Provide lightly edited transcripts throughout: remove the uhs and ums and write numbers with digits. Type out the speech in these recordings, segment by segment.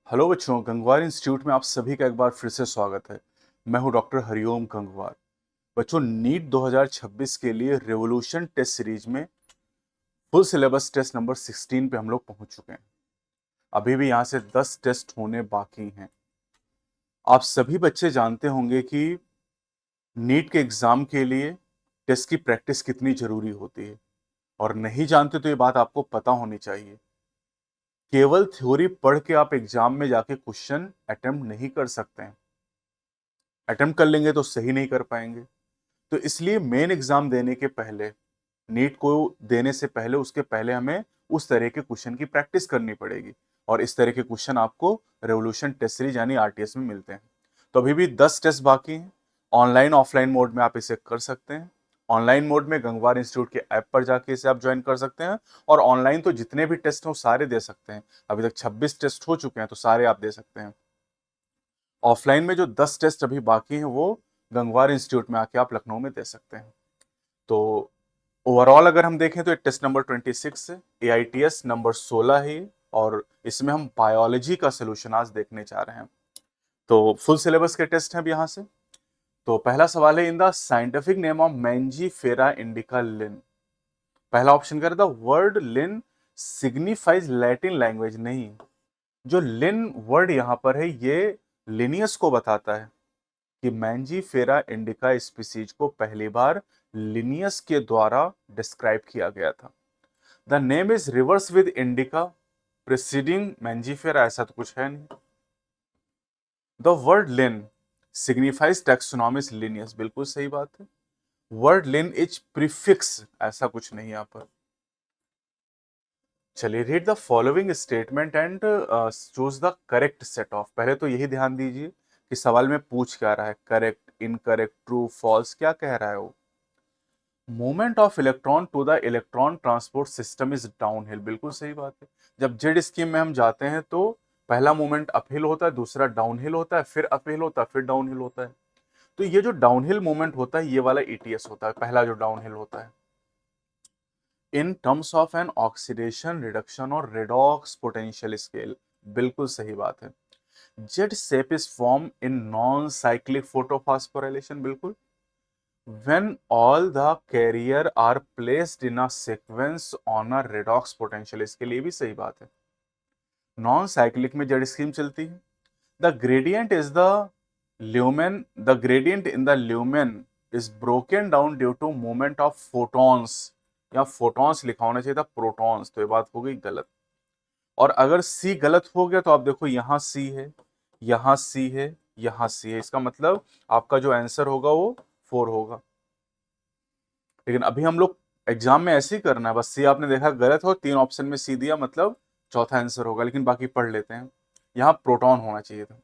Hello बच्चों, Gangwar institute में आप सभी का एक बार फिर से स्वागत है। मैं हूं डॉक्टर हरिओम गंगवार। बच्चों, नीट 2026 के लिए रेवोल्यूशन टेस्ट सीरीज में फुल सिलेबस टेस्ट नंबर 16 पे हम लोग पहुंच चुके हैं। अभी भी यहां से 10 टेस्ट होने बाकी हैं। आप सभी बच्चे जानते होंगे कि नीट के एग्जाम के लिए टेस्ट की प्रैक्टिस कितनी जरूरी होती है, और नहीं जानते तो ये बात आपको पता होनी चाहिए। केवल थ्योरी पढ़ के आप एग्जाम में जाके क्वेश्चन अटेम्प्ट नहीं कर सकते हैं। अटेम्प्ट कर लेंगे तो सही नहीं कर पाएंगे। तो इसलिए मेन एग्जाम देने के पहले, नीट को देने से पहले, उसके पहले हमें उस तरह के क्वेश्चन की प्रैक्टिस करनी पड़ेगी। और इस तरह के क्वेश्चन आपको रेवोल्यूशन टेस्ट सीरीज यानी आरटीएस में मिलते हैं। तो अभी भी 10 टेस्ट बाकी हैं। ऑनलाइन ऑफलाइन मोड में आप इसे कर सकते हैं। ऑनलाइन मोड में गंगवार इंस्टीट्यूट के ऐप पर जाके इसे आप ज्वाइन कर सकते हैं। और ऑनलाइन तो जितने भी टेस्ट हो सारे दे सकते हैं। अभी तक 26 टेस्ट हो चुके हैं, तो सारे आप दे सकते हैं। ऑफलाइन में जो 10 टेस्ट अभी बाकी हैं वो गंगवार इंस्टीट्यूट में आके आप लखनऊ में दे सकते हैं। तो ओवरऑल अगर हम देखें तो ये टेस्ट नंबर 26 है, एआईटीएस नंबर 16 है ये, और इसमें हम बायोलॉजी का सोल्यूशन आज देखने जा रहे हैं। तो फुल सिलेबस के टेस्ट हैं अब यहाँ से। तो पहला सवाल है, in the scientific name of Mangifera indica लिन। पहला ऑप्शन कह रहा था word Linn signifies Latin language. नहीं, जो लिन वर्ड यहाँ पर है ये लिनियस को बताता है कि मैंजीफेरा इंडिका स्पीसीज को पहली बार लिनियस के द्वारा डिस्क्राइब किया गया था। The name is reverse with indica preceding Mangifera, ऐसा तो कुछ है नहीं। The word Linn signifies taxonomist Linnaeus, बिल्कुल सही बात है। वर्ड लिन इज प्रीफिक्स, ऐसा कुछ नहीं यहां पर। चलिए, read the following statement and choose the correct set of. पहले तो यही ध्यान दीजिए कि सवाल में पूछ क्या रहा है, करेक्ट, इनकरेक्ट, ट्रू, फॉल्स, क्या कह रहा है वो। Movement of electron to the electron transport system is downhill, बिल्कुल सही बात है। जब जेड स्कीम में हम जाते हैं तो पहला मूवमेंट अपहिल होता है, दूसरा डाउनहिल होता है, फिर अपहिल होता है, फिर डाउनहिल होता है। तो ये जो डाउनहिल मूवमेंट होता है ये वाला ईटीएस होता है, पहला जो डाउनहिल होता है। In terms of an oxidation reduction और रेडॉक्स पोटेंशियल स्केल, बिल्कुल सही बात है। Z shape is form in non cyclic photophosphorylation, बिल्कुल। when all the carrier are placed in a sequence on a redox potential, इसके लिए भी सही बात है। नॉन साइक्लिक में जेड स्कीम चलती है। The gradient is the lumen, the gradient in the lumen is broken down due to movement of photons. या फोटॉन्स लिखा होना चाहिए था, प्रोटॉन्स, तो ये बात हो गई गलत। और अगर सी गलत हो गया तो आप देखो यहां सी है, यहां सी है, यहां सी है, इसका मतलब आपका जो आंसर होगा वो 4 होगा। लेकिन अभी हम लोग एग्जाम में ऐसे ही करना है, बस सी आपने देखा गलत हो, 3 ऑप्शन में सी दिया, मतलब चौथा आंसर होगा, लेकिन बाकी पढ़ लेते हैं। यहाँ प्रोटॉन होना चाहिए था।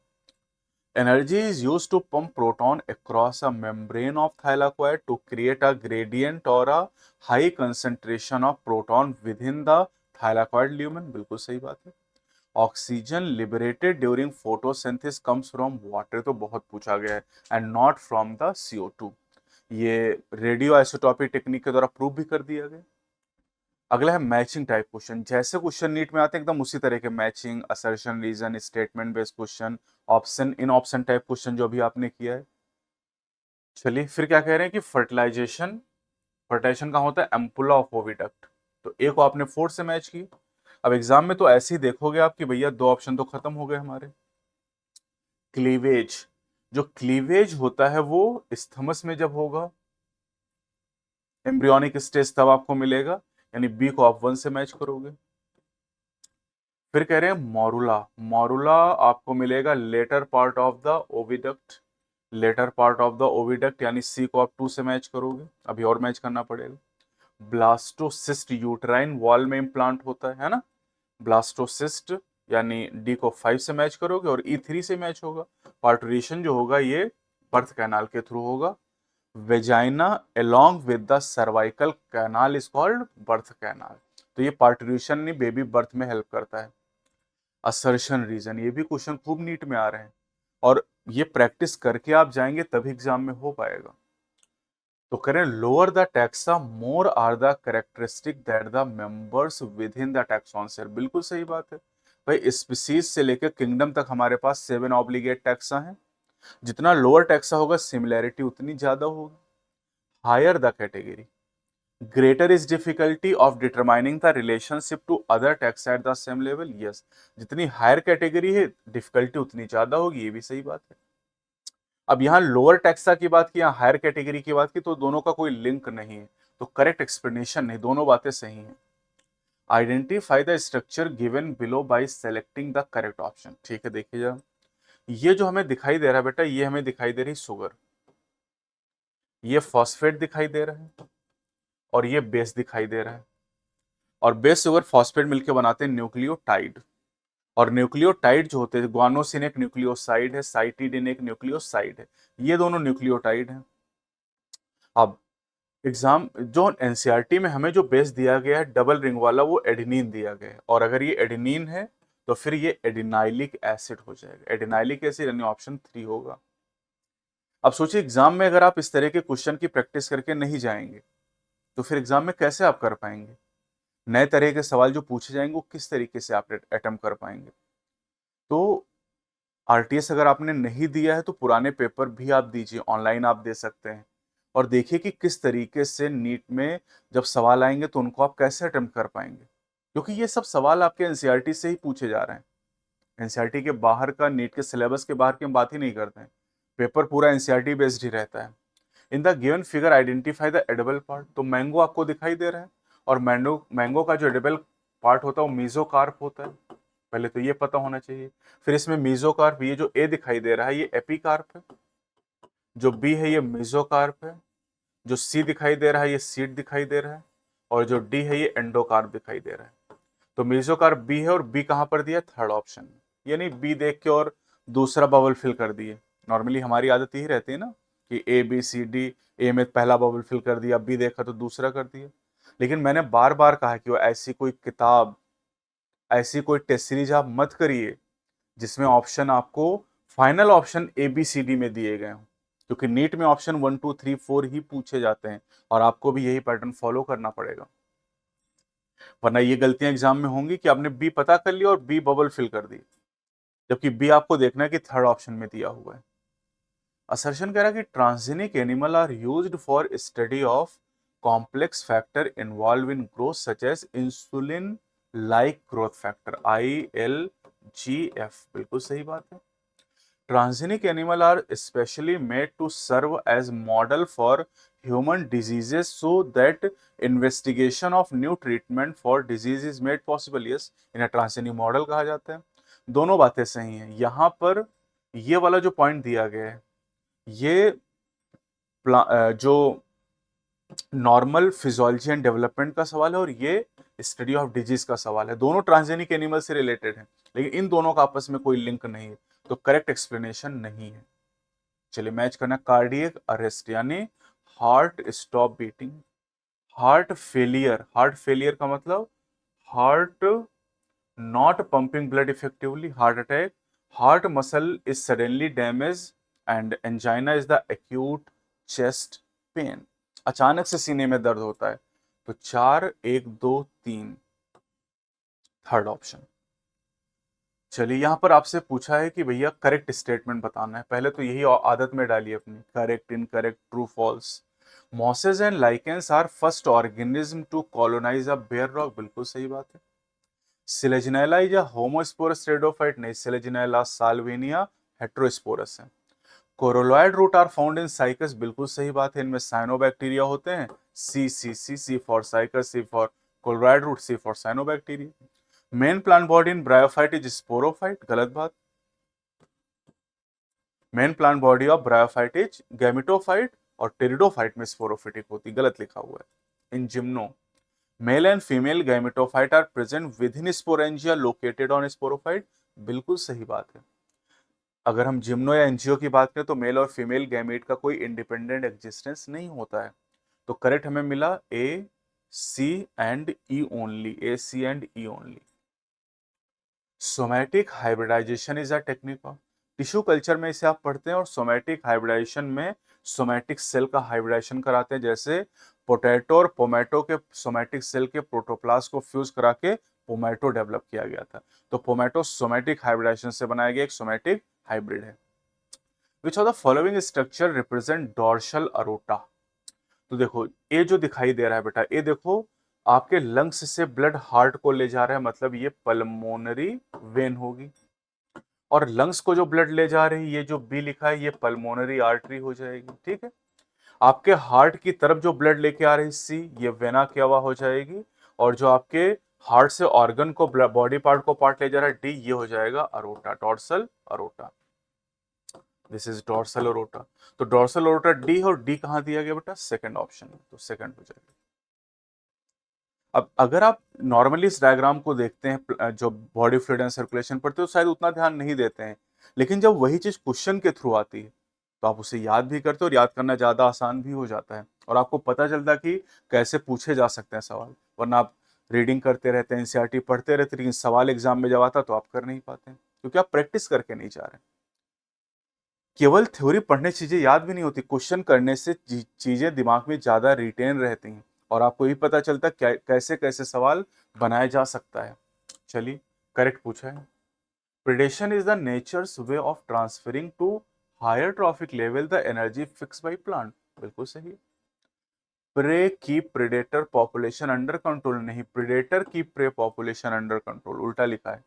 Energy is use to pump proton across a membrane of thylakoid to create a gradient और a high concentration of proton within the thylakoid lumen, बिल्कुल सही बात है। Oxygen liberated during photosynthesis comes from water, तो बहुत पूछा गया है, and not from the CO2। ये रेडियो आइसोटॉपिक टेक्निक के द्वारा प्रूव भी कर दिया गया। अगला है मैचिंग टाइप क्वेश्चन। जैसे क्वेश्चन नीट में आते हैं एकदम उसी तरह के, matching, assertion, reason, statement based question, option in option type question जो अभी आपने किया है। चलिए फिर क्या कह रहे हैं कि फर्टिलाइजेशन, फर्टिलाइजेशन का होता है एम्पुला ऑफ ओविडक्ट। तो एक को आपने 4 से मैच की। अब एग्जाम में तो ऐसे ही देखोगे आप कि भैया 2 ऑप्शन तो खत्म हो गए हमारे। क्लीवेज, जो क्लीवेज होता है वो स्थमस में जब होगा, एम्ब्रियोनिक स्टेज, तब आपको मिलेगा, यानी बी को आप 1 से मैच करोगे। फिर कह रहे हैं मॉरुला, मॉरुला आपको मिलेगा later part of the oviduct, later part of the oviduct, यानी सी को आप 2 से मैच करोगे, अभी और मैच करना पड़ेगा। ब्लास्टोसिस्ट यूट्राइन वॉल में इम्प्लांट होता है ना, ब्लास्टोसिस्ट, यानी डी को 5 से मैच करोगे, और E3 से मैच होगा। पार्टुरेशन जो होगा ये बर्थ कैनाल के थ्रू होगा। Vagina along with the cervical canal is called birth canal। तो ये पार्टुरेशन नहीं, बेबी बर्थ में हेल्प करता है। असर्शन रीजन, ये भी क्वेश्चन खूब नीट में आ रहे हैं, और ये प्रैक्टिस करके आप जाएंगे तभी एग्जाम में हो पाएगा। तो करें lower the taxa more are the characteristic that the members within the taxon cell, बिल्कुल सही बात है। भाई स्पीसीज से लेकर किंगडम तक हमारे पास 7 ऑब्लिगेट टैक्सा हैं। जितना लोअर टैक्सा होगा सिमिलैरिटी उतनी ज्यादा होगी। Higher the category, greater is difficulty of determining the relationship to other taxa at the same level. Yes, जितनी हायर कैटेगरी है डिफिकल्टी उतनी ज्यादा होगी, ये भी सही बात है। अब यहाँ लोअर टैक्सा की बात की, यहाँ हायर कैटेगरी की बात की, तो दोनों का कोई लिंक नहीं है, तो करेक्ट एक्सप्लेनेशन नहीं, दोनों बातें सही हैं। Identify the structure given below bye selecting the correct option. ठीक है, देखिए जरा, ये जो हमें दिखाई दे रहा है बेटा, ये हमें दिखाई दे रही शुगर, ये फॉस्फेट दिखाई दे रहा है, और ये बेस दिखाई दे रहा है। और बेस शुगर फॉस्फेट मिलकर बनाते हैं न्यूक्लियोटाइड। और न्यूक्लियोटाइड जो होते हैं, ग्वानोसिन एक न्यूक्लियोसाइड है, साइटिडिन एक न्यूक्लियोसाइड है, ये दोनों न्यूक्लियोटाइड हैं। अब एग्जाम जो एनसीईआरटी में हमें जो बेस दिया गया है डबल रिंग वाला, वो एडेनिन दिया गया है, और अगर ये एडेनिन है तो फिर ये एडिनाइलिक एसिड हो जाएगा। एडिनाइलिक एसिड यानी ऑप्शन 3 होगा। अब सोचिए एग्जाम में अगर आप इस तरह के क्वेश्चन की प्रैक्टिस करके नहीं जाएंगे तो फिर एग्जाम में कैसे आप कर पाएंगे? नए तरह के सवाल जो पूछे जाएंगे वो किस तरीके से आप अटेम्प्ट कर पाएंगे? तो आरटीएस अगर आपने नहीं दिया है तो पुराने पेपर भी आप दीजिए, ऑनलाइन आप दे सकते हैं, और देखिए कि किस तरीके से नीट में जब सवाल आएंगे तो उनको आप कैसे अटेम्प्ट कर पाएंगे, क्योंकि ये सब सवाल आपके एनसीईआरटी से ही पूछे जा रहे हैं। एनसीईआरटी के बाहर का, नीट के सिलेबस के बाहर की हम बात ही नहीं करते हैं। पेपर पूरा एनसीईआरटी बेस्ड ही रहता है। In the given figure identify the edible part. तो मैंगो आपको दिखाई दे रहा है, और मैंगो मैंगो का जो एडिबल पार्ट होता है वो मीजोकार्प होता है, पहले तो ये पता होना चाहिए। फिर इसमें मीजोकार्प, ये जो ए दिखाई दे रहा है ये एपिकार्प है, जो बी है ये मीजोकार्प है, जो सी दिखाई दे रहा है ये सीड दिखाई दे रहा है, और जो डी है ये एंडोकार्प दिखाई दे रहा है। तो मीजोकार्प बी है, और बी कहां पर दिया? थर्ड ऑप्शन में, यानी बी देख के और दूसरा बबल फिल कर दिए। नॉर्मली हमारी आदत यही रहती है ना कि ए बी सी डी, ए में पहला बबल फिल कर दिया, बी देखा तो दूसरा कर दिया। लेकिन मैंने बार बार कहा कि वो ऐसी कोई किताब, ऐसी कोई टेस्ट सीरीज आप मत करिए जिसमें ऑप्शन आपको final option A B C D में दिए गए हों, क्योंकि नीट में ऑप्शन 1 2 3 4 ही पूछे जाते हैं, और आपको भी यही पैटर्न फॉलो करना पड़ेगा, वरना ये गलतियां एग्जाम में होंगी कि आपने बी पता कर लिया और बी बबल फिल कर दी, जबकि बी आपको देखना है कि थर्ड ऑप्शन में दिया हुआ है। असर्शन कह रहा है कि transgenic animal are used for study of complex factor involve in growth such as insulin like growth factor ILGF। बिल्कुल सही बात है। Transgenic animals are specially made to serve as model for human diseases so that investigation of new treatment for disease is made possible. Yes, इन्हें transgenic model कहा जाता है। दोनों बातें सही हैं। यहाँ पर ये वाला जो पॉइंट दिया गया है ये जो नॉर्मल फिजियोलॉजी एंड डेवलपमेंट का सवाल है, और ये स्टडी ऑफ डिजीज का सवाल है। दोनों ट्रांसजेनिक एनिमल से रिलेटेड है, लेकिन इन दोनों का आपस में कोई लिंक नहीं है, तो करेक्ट एक्सप्लेनेशन नहीं है। चलिए मैच करना, कार्डियक अरेस्ट यानी heart stop beating. Heart failure, heart failure का मतलब heart not pumping blood effectively, heart attack, heart muscle is suddenly damage, and angina is the acute chest pain. अचानक से सीने में दर्द होता है। तो 4 1 2 3 थर्ड ऑप्शन। चलिए यहां पर आपसे पूछा है कि भैया करेक्ट स्टेटमेंट बताना है, पहले तो यही आदत में डालिए अपनी, correct, incorrect, true, false. Mosses and lichens are first organism to colonise a bare rock. बिल्कुल सही बात है। Selaginella is a homosporous pteridophyte. नहीं, सिलेजिनेला साल्विनिया हेट्रोस्पोरस है। Coralloid root are found in Cycas. बिल्कुल सही बात है, इनमें साइनोबैक्टीरिया होते हैं। C for Cycas, C for coralloid root, C for cyanobacteria. Main plant body in bryophyte is sporophyte. गलत बात। Main plant body of bryophyte is gametophyte, और टेरिडोफाइट में स्पोरोफिटिक होती। गलत लिखा हुआ है। In gymno male and female gametophyte are present within sporangia located on sporophyte. बिल्कुल सही बात है। अगर हम जिम्नो या एनजीओ की बात करें तो मेल और फीमेल गैमेट का कोई इंडिपेंडेंट एग्जिस्टेंस नहीं होता है। तो करेक्ट हमें मिला A C and E only, A C and E only. Somatic hybridisation is a technique of, tissue culture में इसे आप पढ़ते हैं, और सोमैटिक हाइब्रिडाइजेशन में सोमैटिक सेल का हाइब्रिडाइजेशन कराते हैं, जैसे पोटैटो और पोमैटो के सोमैटिक सेल के प्रोटोप्लास्ट को फ्यूज करा के पोमैटो डेवलप किया गया था। तो पोमैटो सोमैटिक हाइब्रिडाइजेशन से बनाया गया एक सोमैटिक हाइब्रिड है। विच of the following structure represent dorsal aorta. तो देखो ये जो दिखाई दे रहा है बेटा, ये देखो आपके लंग्स से ब्लड हार्ट को ले जा रहा है, मतलब ये पल्मोनरी वेन होगी। और लंग्स को जो ब्लड ले जा रही है, ये जो बी लिखा है, ये पल्मोनरी आर्टरी हो जाएगी। ठीक है। आपके हार्ट की तरफ जो ब्लड लेके आ रही सी, ये वेना केवा हो जाएगी। और जो आपके हार्ट से ऑर्गन को बॉडी पार्ट को पार्ट ले जा रहा है डी, ये हो जाएगा aorta, dorsal aorta. This is dorsal aorta. तो डॉर्सल अरोटा डी, और डी कहां दिया गया बेटा, सेकंड ऑप्शन, तो सेकंड हो जाएगा। अब अगर आप नॉर्मली इस डायग्राम को देखते हैं, जो बॉडी फ्लूइड एंड सर्कुलेशन पढ़ते हो, शायद उतना ध्यान नहीं देते हैं, लेकिन जब वही चीज क्वेश्चन के थ्रू आती है तो आप उसे याद भी करते हो, और याद करना ज्यादा आसान भी हो जाता है, और आपको पता चलता है कि कैसे पूछे जा सकते हैं सवाल। वरना आप रीडिंग करते रहते हैं, एनसीईआरटी पढ़ते रहते, लेकिन सवाल एग्जाम में जब आता तो आप कर नहीं पाते, क्योंकि आप प्रैक्टिस करके नहीं जा रहे। केवल थ्योरी पढ़ने चीजें याद भी नहीं होती, क्वेश्चन करने से चीजें दिमाग में ज्यादा रिटेन रहती हैं, और आपको ये पता चलता है कैसे कैसे सवाल बनाया जा सकता है। चलिए, करेक्ट पूछा है। Predation is the nature's way of transferring to higher trophic level the energy fix by plant. बिल्कुल सही। प्रे की प्रेडेटर पॉपुलेशन अंडर कंट्रोल, नहीं, प्रेडेटर की प्रे पॉपुलेशन अंडर कंट्रोल, उल्टा लिखा है।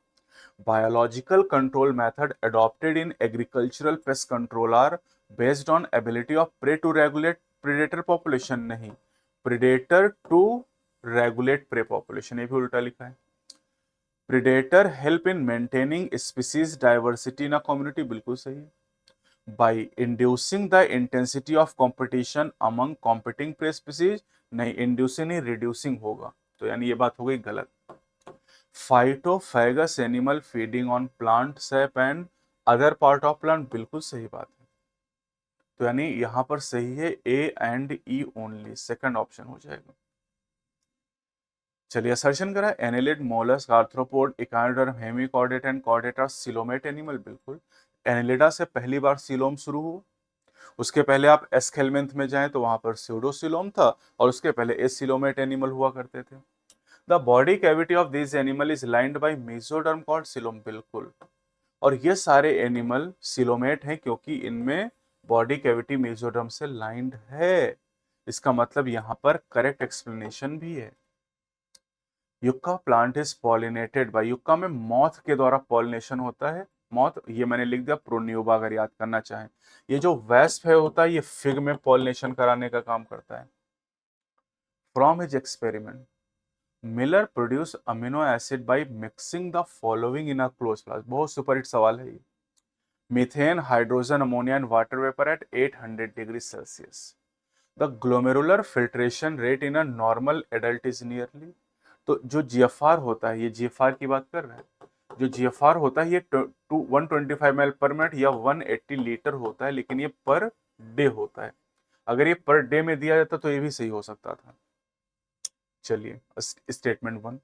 Biological control method adopted in agricultural pest control are based on ability of prey to regulate predator population, नहीं, predator to regulate prey population, ये भी उल्टा लिखा है। predator help in maintaining species diversity in a community, बिल्कुल सही है। by inducing the intensity of competition among competing prey species, नहीं, inducing नहीं, reducing होगा, तो यानी ये बात हो गई गलत। Phytophagous animal feeding on plant SAP and other part of plant, बिल्कुल सही बात है। तो यानी यहां पर सही है A and E only, second option हो जाएगा। चलिए, असर्शन करा, annelid, mollusc, arthropod, echinoderm, hemichordate and chordate are coelomate animal. बिल्कुल, एनेलिडा से पहली बार सिलोम शुरू हुआ। उसके पहले आप एस्केलमेंथ में जाएं तो वहां पर स्यूडोसिलोम था, और उसके पहले एसिलोमेट एनिमल हुआ करते थे। The body cavity of this animal is lined by mesoderm called coelom, बिल्कुल। और ये सारे एनिमल सिलोमेट हैं क्योंकि इनमें बॉडी कैविटी मेसोडर्म से लाइंड है। इसका मतलब यहां पर करेक्ट एक्सप्लेनेशन भी है। Yucca plant is pollinated bye, yucca में मॉथ के द्वारा पॉलिनेशन होता है। मॉथ, ये मैंने लिख दिया प्रोन्यूबा, अगर याद करना चाहें। ये जो वेस्प है होता है, ये फिग में पॉलिनेशन कराने का काम करता है। From his experiment Miller produce amino acid by mixing the following in a close flask. बहुत सुपरहिट सवाल है ये। Methane, hydrogen, ammonia and water vapour eight 800 degree Celsius. The glomerular filtration rate in a normal adult is nearly. तो जो GFR होता है, ये GFR की बात कर रहे हैं। जो जीएफआर होता है, ये 125 ml पर मिनट या 180 लीटर होता है, लेकिन ये पर डे होता है। अगर ये पर डे में दिया जाता तो ये भी सही हो सकता था। चलिए, statement 1,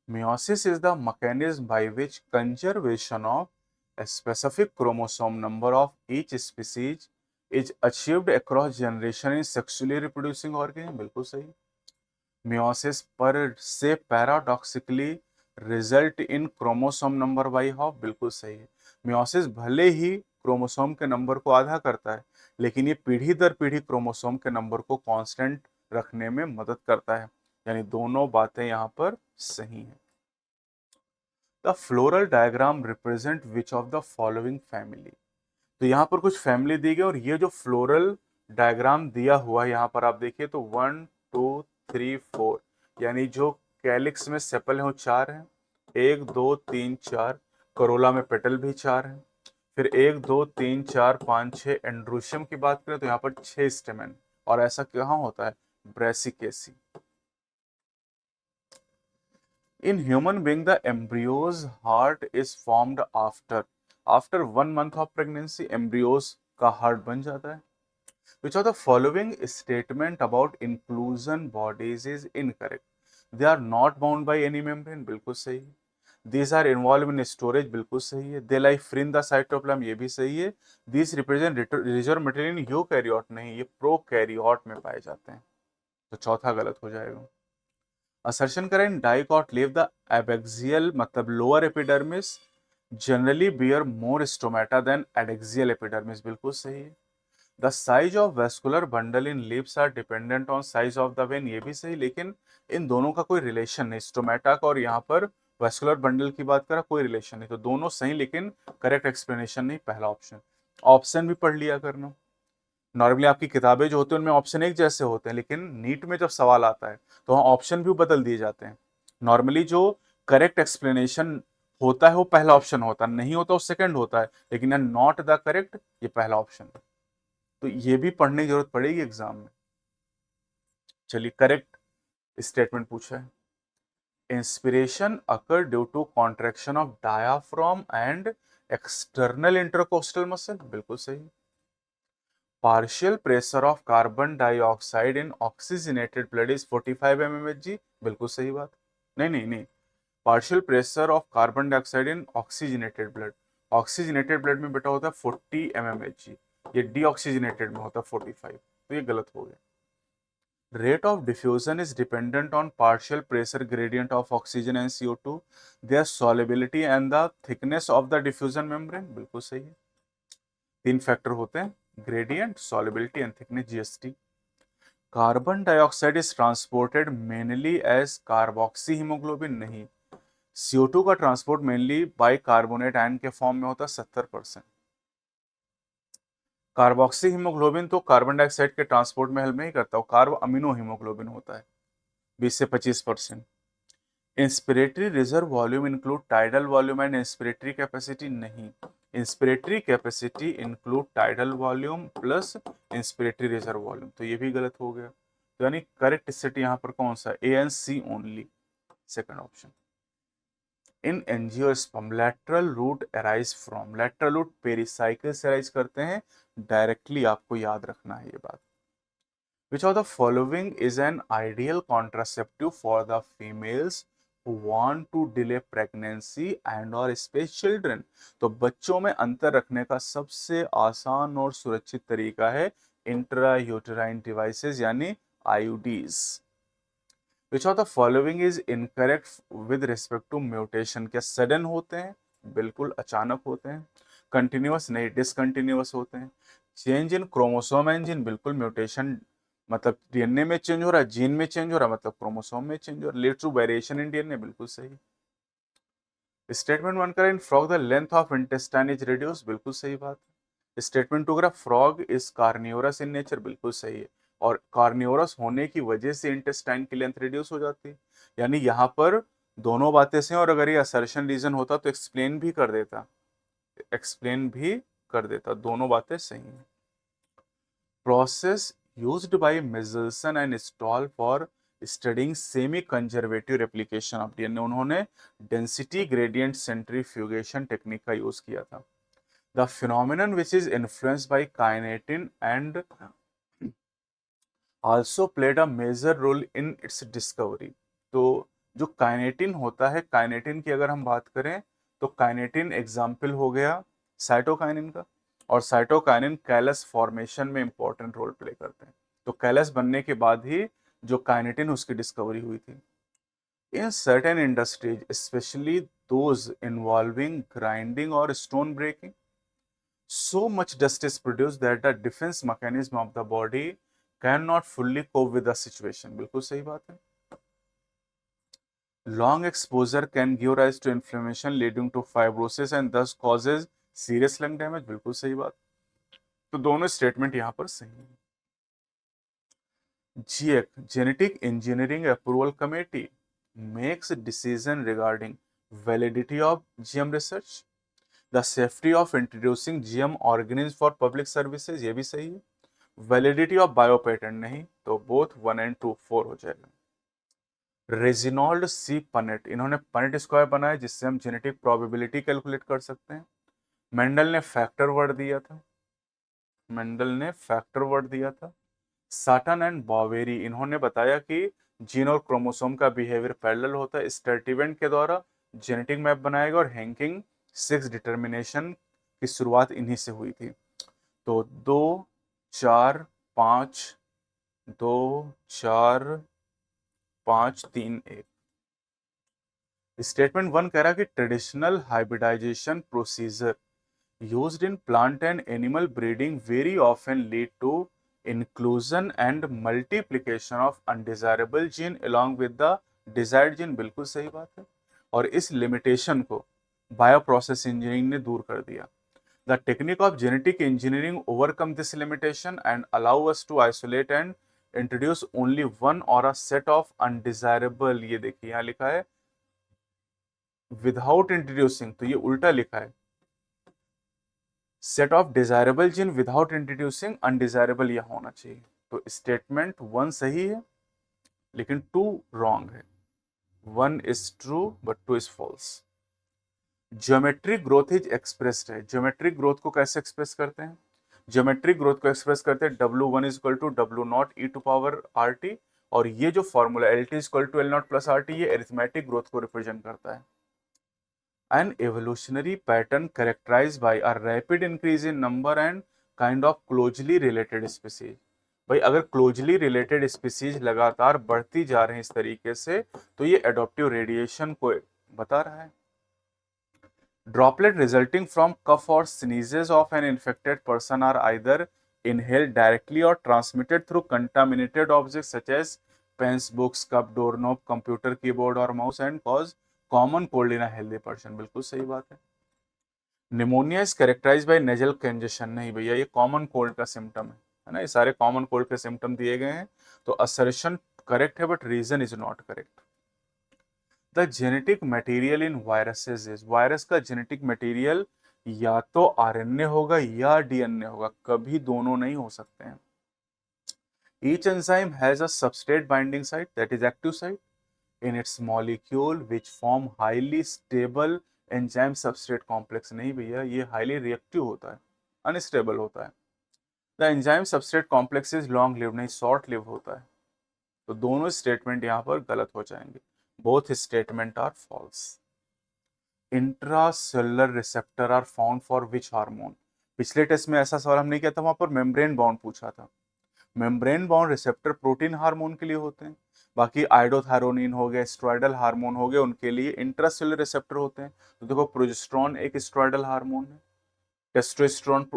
meiosis is the mechanism by which conservation of a specific chromosome number of each species is achieved across generation in sexually reproducing organism, बिल्कुल सही। meiosis पर से paradoxically result in chromosome number by half, बिल्कुल सही है। meiosis भले ही chromosome के number को आधा करता है, लेकिन ये पीढ़ी दर पीढ़ी क्रोमोसोम के नंबर को कांस्टेंट रखने में मदद करता है, यानी दोनों बातें यहां पर सही हैं। The floral diagram represent which of the following family. तो यहाँ पर कुछ फैमिली दी गई, और ये जो फ्लोरल डायग्राम दिया हुआ है यहाँ पर आप देखिए तो 1 2 3 4, यानी जो कैलिक्स में सेपल है वो 4 हैं, 1 2 3 4, करोला में पेटल भी 4 हैं, फिर 1 2 3 4 5 6, एंड्रोशियम की बात करें तो यहाँ पर 6 स्टेमेन। और ऐसा कहाँ होता है, Brassicaceae. In human being, the embryo's heart is formed after 1 month of pregnancy. Embryos का heart बन जाता है। Which of the following statement about inclusion bodies is incorrect? They are not bound by any membrane, बिल्कुल सही है। These are involved in storage, बिल्कुल सही है। They lie free in the cytoplasm, ये भी सही है। These represent reserve material in eukaryote, नहीं, ये prokaryote में पाए जाते हैं, तो चौथा गलत हो जाएगा। असर्शन करें डाइकॉट लीव द एबेक्सियल मतलब lower epidermis generally bear more stomata than adaxial epidermis, बिल्कुल सही है। The size of vascular bundle in leaves are dependent on size of the vein, ये भी सही, लेकिन इन दोनों का कोई रिलेशन नहीं, स्टोमेटा का और यहाँ पर वेस्कुलर बंडल की बात करा, कोई रिलेशन नहीं, तो दोनों सही लेकिन करेक्ट एक्सप्लेनेशन नहीं पहला ऑप्शन। ऑप्शन भी पढ़ लिया करना। नॉर्मली आपकी किताबें जो होती हैं उनमें ऑप्शन एक जैसे होते हैं, लेकिन नीट में जब सवाल आता है तो वहाँ ऑप्शन भी बदल दिए जाते हैं। नॉर्मली जो करेक्ट एक्सप्लेनेशन होता है वो पहला ऑप्शन होता है, नहीं होता वो सेकंड होता है, लेकिन नॉट द करेक्ट ये पहला ऑप्शन है, तो ये भी पढ़ने की जरूरत पड़ेगी एग्जाम में। चलिए करेक्ट स्टेटमेंट पूछा है, inspiration occur due to contraction of diaphragm and external intercostal muscle, बिल्कुल सही। Partial pressure of carbon dioxide in oxygenated blood is 45 mmHg, बिल्कुल सही बात। नहीं नहीं नहीं, partial pressure of carbon dioxide in oxygenated blood, oxygenated blood में बेटा होता है 40 mmHg, ये डीऑक्सीजनेटेड में होता है 45, तो ये गलत हो गया। Rate of diffusion is dependent on partial pressure gradient of oxygen and CO2, their solubility and the thickness of the diffusion membrane, बिल्कुल सही है। तीन फैक्टर होते हैं, gradient, solubility and thickness, GST. Carbon dioxide is transported mainly as carboxy haemoglobin, नहीं, CO2 का transport mainly bicarbonate ion के form में होता है 70%। कार्बोक्सी हीमोग्लोबिन तो कार्बन डाइऑक्साइड के ट्रांसपोर्ट में हेल्प नहीं करता, वो कार्ब अमीनो हीमोग्लोबिन होता है 20 से 25%। Inspiratory reserve volume include tidal volume and inspiratory capacity, नहीं, inspiratory capacity include tidal volume plus inspiratory reserve volume, तो ये भी गलत हो गया, तो यानी करेक्ट सेट यहाँ पर कौन सा, A and C only, second option. In angiosperm lateral root arise from, lateral root pericycle से अराइज करते हैं डायरेक्टली, आपको याद रखना है ये बात। Which of the following is an ideal contraceptive for the females who want to delay pregnancy and or space children? तो बच्चों में अंतर रखने का सबसे आसान और सुरक्षित तरीका है इंट्रायूटेराइन डिवाइसेस यानी IUDs। Which of the following is incorrect with respect to mutation? क्या सडन होते हैं, बिल्कुल अचानक होते हैं, कंटिन्यूअस नहीं, डिसकंटिन्यूअस होते हैं, चेंज इन क्रोमोसोम एंजिन, बिल्कुल म्यूटेशन मतलब डीएनए में चेंज हो रहा है, जीन में चेंज हो रहा है मतलब क्रोमोसोम में चेंज हो रहा है, lead to variation in DNA, बिल्कुल सही। स्टेटमेंट 1 करें, in frog the length of intestine is reduce, बिल्कुल सही बात है। स्टेटमेंट 2 करें, frog is carnivorous in nature, बिल्कुल सही है, और कार्निवोरस होने की वजह से इंटेस्टाइन की लेंथ रिड्यूस हो जाती है, यानी यहाँ पर दोनों बातें सही, और अगर ये असर्शन रीजन होता तो एक्सप्लेन भी कर देता, एक्सप्लेन भी कर देता, दोनों बातें सही हैं। Process used by Michelson and Stoll for studying semi-conservative replication of DNA, उन्होंने density gradient centrifugation टेक्निक का यूज किया था। The phenomenon which is influenced by kinetin and also played a major role in its discovery, तो जो kinetin होता है, kinetin की अगर हम बात करें तो काइनेटिन एग्जाम्पल हो गया साइटोकाइनिन का, और साइटोकाइनिन कैलस फॉर्मेशन में इंपॉर्टेंट रोल प्ले करते हैं, तो कैलस बनने के बाद ही जो काइनेटिन उसकी डिस्कवरी हुई थी। In certain industries specially those involving grinding और stone breaking, so much dust is produced that the defense mechanism of the body cannot fully cope with the situation, बिल्कुल सही बात है। Long exposure can give rise to inflammation leading to fibrosis and thus causes serious lung damage, बिल्कुल सही बात, तो दोनों statement यहां पर सही है। GIEC, Genetic Engineering Approval Committee, makes decision regarding validity of GM research, the safety of introducing GM organisms for public services, ये भी सही है, वैलिडिटी ऑफ बायो पेटेंट नहीं, तो बोथ 1 and 2 4 हो जाएगा। रेजिनॉल्ड सी पनेट, इन्होंने पनेट स्क्वायर बनाया जिससे हम जेनेटिक प्रोबेबिलिटी कैलकुलेट कर सकते हैं। मेंडल ने फैक्टर वर्ड दिया था, मेंडल ने फैक्टर वर्ड दिया था। साटन एंड बॉवेरी, इन्होंने बताया कि जीन और क्रोमोसोम का बिहेवियर पैरेलल होता है, स्टर्टिवेंट के द्वारा जेनेटिक मैप बनाएगा, और हैंकिंग 6 डिटर्मिनेशन की शुरुआत इन्हीं से हुई थी। तो 2 4 5 2 4 5-3-1। स्टेटमेंट 1 कह रहा है कि traditional hybridisation procedure used in plant and animal breeding very often lead to inclusion and multiplication of undesirable gene along with the desired gene। बिल्कुल सही बात है, और इस लिमिटेशन को बायोप्रोसेस इंजीनियरिंग ने दूर कर दिया। The technique of genetic engineering overcome this limitation and allow us to isolate and introduce only one or a set of undesirable, ये देखिए यहाँ लिखा है without introducing, तो ये उल्टा लिखा है set of desirable gene without introducing undesirable, यह होना चाहिए। तो स्टेटमेंट 1 सही है लेकिन 2 रॉन्ग है। 1 is true but 2 is false. Geometric growth is expressed है। ज्योमेट्रिक ग्रोथ को कैसे एक्सप्रेस करते हैं? ज्योमेट्रिक ग्रोथ को एक्सप्रेस करते हैं W1 is equal to W0 e to power RT, और ये जो formula LT is equal to L0 plus RT, ये अरिथमेटिक ग्रोथ को रिप्रेजेंट करता है। An evolutionary pattern characterized by a rapid increase in number and kind of closely related species। भाई अगर closely related species लगातार बढ़ती जा रही हैं इस तरीके से, तो ये एडॉप्टिव रेडिएशन को बता रहा है। ड्रॉपलेट रिजल्टिंग फ्रॉम कफ और sneezes of an infected person are either inhaled directly or transmitted through contaminated objects such as pens, books, cup, doorknob, computer keyboard or mouse and cause common cold in a healthy person. बिल्कुल सही बात है। Pneumonia is characterise by nasal congestion, नहीं भैया ये common cold का symptom है ना, ये सारे कॉमन कोल्ड के सिम्टम दिए गए हैं, तो असर्शन करेक्ट है but reason is not correct. The genetic material in viruses is, virus का जेनेटिक मटेरियल या तो RNA होगा या DNA होगा, कभी दोनों नहीं हो सकते हैं। Each enzyme has a substrate binding site that is active site in its molecule which form highly stable enzyme substrate complex, नहीं भैया ये highly reactive होता है, unstable होता है। the enzyme substrate complex is long lived, नहीं short lived होता है। तो दोनों स्टेटमेंट यहाँ पर गलत हो जाएंगे। both statement are false। intracellular receptor are found for which hormone, पिछले टेस्ट में ऐसा सवाल हम नहीं किया था, वहां पर मेम्ब्रेन बाउंड पूछा था। Membrane bound receptor protein hormone के लिए होते हैं, बाकी आइडोथायरोनिन हो गया, स्टेरॉयडल हार्मोन हो गए, उनके लिए इंट्रासेलुलर रिसेप्टर होते हैं। तो देखो प्रोजेस्टेरोन एक स्टेरॉयडल हार्मोन है, टेस्टोस्टेरोन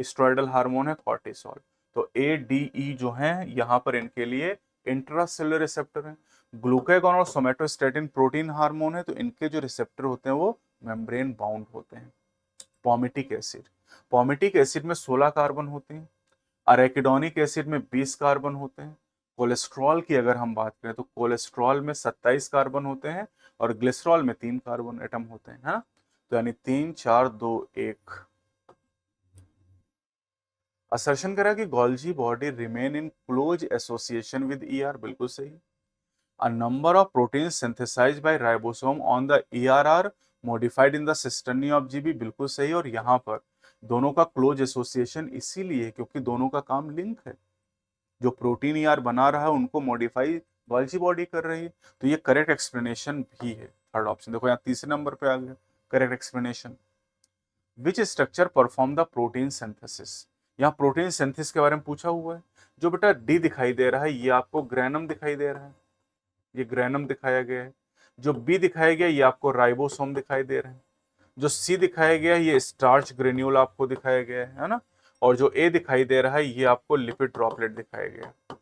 स्टेरॉयडल हार्मोन है, कॉर्टिसोल। तो ADE जो है यहाँ पर इनके लिए इंट्रासेलुलर रिसेप्टर है। ग्लूकागॉन और सोमेटोस्टेटिन प्रोटीन हार्मोन है, तो इनके जो रिसेप्टर होते हैं वो मेम्ब्रेन बाउंड होते हैं। पॉमिटिक एसिड, पॉमिटिक एसिड में 16 कार्बन होते हैं, अरेकिडोनिक एसिड में 20 कार्बन होते हैं। कोलेस्ट्रॉल की अगर हम बात करें तो कोलेस्ट्रॉल में 27 कार्बन होते हैं और ग्लिसरॉल में 3 कार्बन एटम होते हैं, है ना। तो यानी 3 4 2 1। असर्शन करा कि Golgi body remain in close association with ER, बिल्कुल सही। A number of protein synthesised by ribosome on the ER are modified in the cisternae of GB, बिल्कुल सही। और यहाँ पर दोनों का क्लोज एसोसिएशन इसीलिए क्योंकि दोनों का काम लिंक है, जो प्रोटीन ER बना रहा है उनको मॉडिफाई गोल्जी बॉडी कर रही है। तो ये करेक्ट एक्सप्लेनेशन भी है, थर्ड ऑप्शन। देखो यहाँ तीसरे नंबर पे आ गया correct explanation. Which structure perform the protein synthesis, यहाँ प्रोटीन सिंथेसिस के बारे में पूछा हुआ है। जो बेटा D दिखाई दे रहा है ये आपको ग्रेनम दिखाई दे रहा है, ये ग्रेनम दिखाया गया है। जो B दिखाया गया ये आपको राइबोसोम दिखाई दे रहे हैं। जो C दिखाया गया है ये स्टार्च ग्रेन्यूल आपको दिखाया गया है ना। और जो A दिखाई दे रहा है ये आपको लिपिड ड्रॉपलेट दिखाया गया है।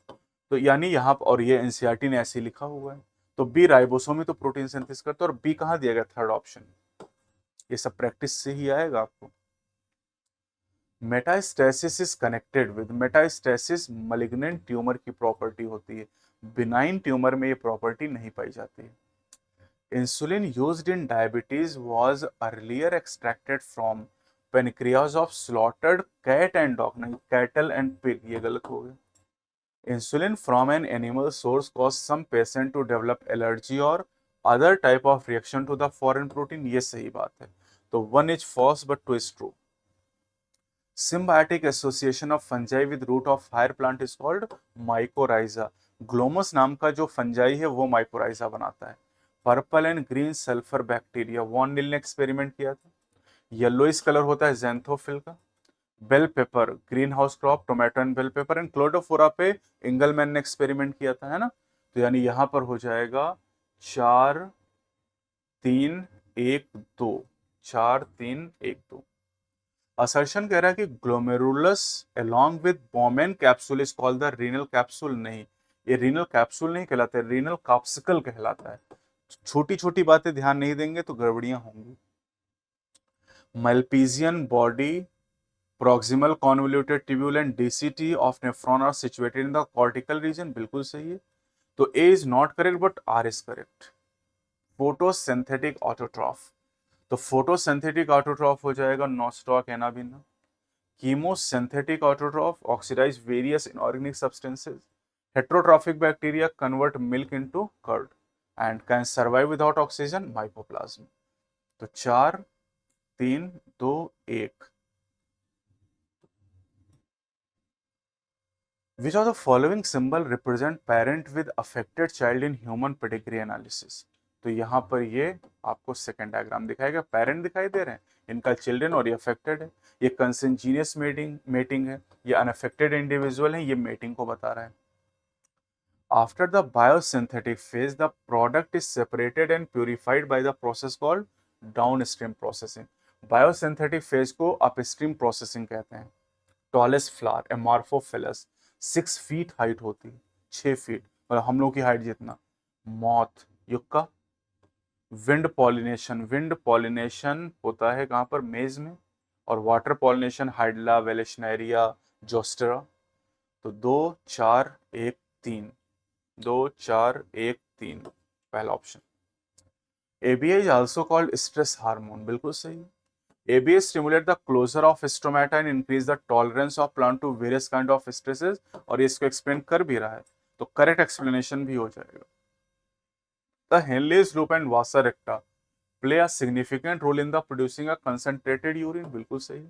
तो यानी यहाँ पर, और ये NCERT ने ऐसे लिखा हुआ है, तो B राइबोसोम ही तो प्रोटीन सिंथेसिस करता है, और B कहाँ दिया गया, थर्ड ऑप्शन। ये सब प्रैक्टिस से ही आएगा आपको। Metastasis is connected with, metastasis malignant tumour की प्रॉपर्टी होती है, बिनाइन ट्यूमर में ये प्रॉपर्टी नहीं पाई जाती है। Insulin used in diabetes was earlier extracted from pancreas of slaughtered cat and dog, नहीं कैटल एंड पिग, ये गलत हो गया। Insulin from an animal source cause some patient to develop allergy और other type of reaction to the foreign protein, ये सही बात है। तो 1 is false but 2 is true. Symbiotic association of fungi with root of higher plant is called mycorrhiza। Glomus नाम का जो fungi है वो माइकोराइजा बनाता है। Purple and green sulphur bacteria van Niel ने एक्सपेरिमेंट किया था। येलोइश कलर होता है ज़ैंथोफिल का। Bell pepper greenhouse crop, tomato and bell pepper and Cladophora पे इंगलमैन ने एक्सपेरिमेंट किया था, है ना। तो यानी यहां पर हो जाएगा 4 3 1 2, 4 3 1 2। असर्शन कह रहा है कि glomerulus along with Bowman capsule is called the renal capsule। नहीं, ये रीनल कैप्सूल नहीं कहलाता है, रीनल काप्सिकल कहलाता है। छोटी छोटी बातें ध्यान नहीं देंगे तो गड़बड़ियां होंगी। Malpighian body, proximal convoluted tubule and DCT of nephron are situated in the cortical region। बिल्कुल सही है। तो A is not correct but R is correct। Photosynthetic autotroph, तो फोटोसिंथेटिक ऑटोट्रॉफ हो जाएगा Nostoc Anabaena. Chemosynthetic autotroph oxidise various inorganic substances. Heterotrophic bacteria convert milk into curd and can survive without oxygen mycoplasma. तो 4 3 2 1। Which of the following symbol represent parent with affected child in human pedigree analysis? तो यहाँ पर ये आपको second diagram दिखाएगा, parent दिखाई दे रहे हैं, इनका चिल्ड्रन और ये अफेक्टेड है। ये कंसेंजीनियस मेटिंग है, ये अनअफेक्टेड इंडिविजुअल है, ये मेटिंग को बता रहा है। After the biosynthetic phase the product is separated and purified by the process called downstream processing. Biosynthetic phase को अपस्ट्रीम प्रोसेसिंग कहते हैं। टॉलेस्ट फ्लावर एमार्फोफिलस 6 फीट हाइट होती है, 6 फीट, मतलब हम लोग की हाइट जितना। Moth yucca. विंड पॉलिनेशन होता है कहाँ पर, मेज में। और वाटर पॉलिनेशन हाइड्ला वेलेशनेरिया जोस्टेरा। तो 2 4 1 3, 2 4 1 3 पहला option. ABA is also called stress hormone, बिल्कुल सही। ABA stimulate the closure of stomata and increase the tolerance of plant to various kind of stresses। और ये इसको एक्सप्लेन कर भी रहा है, तो करेक्ट एक्सप्लेनेशन भी हो जाएगा। The Henle's loop and vasa recta play a significant role in the producing a concentrated urine, बिल्कुल सही।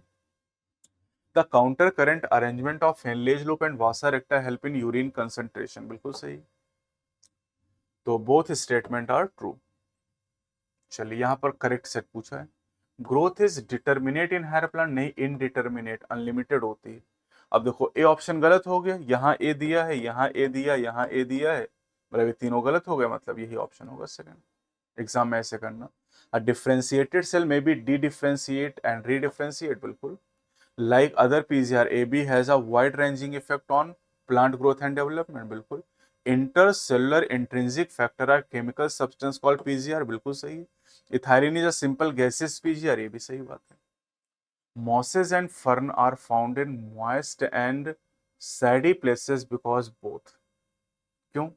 The counter current arrangement of Henle's loop and vasa recta help in urine concentration, बिल्कुल सही। तो both statement are true। चलिए यहाँ पर correct set पूछा है। Growth is determinate in higher plant, नहीं इनडिटर्मिनेट, अनलिमिटेड होती है। अब देखो ए ऑप्शन गलत हो गया, यहाँ ए दिया है, यहाँ ए दिया, यहाँ ए दिया है, मतलब ये तीनों गलत हो गए, मतलब यही ऑप्शन होगा सेकंड। एग्जाम में ऐसे करना। A differentiated cell may be dedifferentiate and redifferentiate, बिल्कुल। Like other PGR A B has a wide ranging effect on plant growth and development, बिल्कुल। Intercellular intrinsic factor are chemical substance called PGR, बिल्कुल सही। Ethylene is a simple gases PGR, ये भी सही बात है। Mosses and fern are found in moist and sandy places because both। क्यों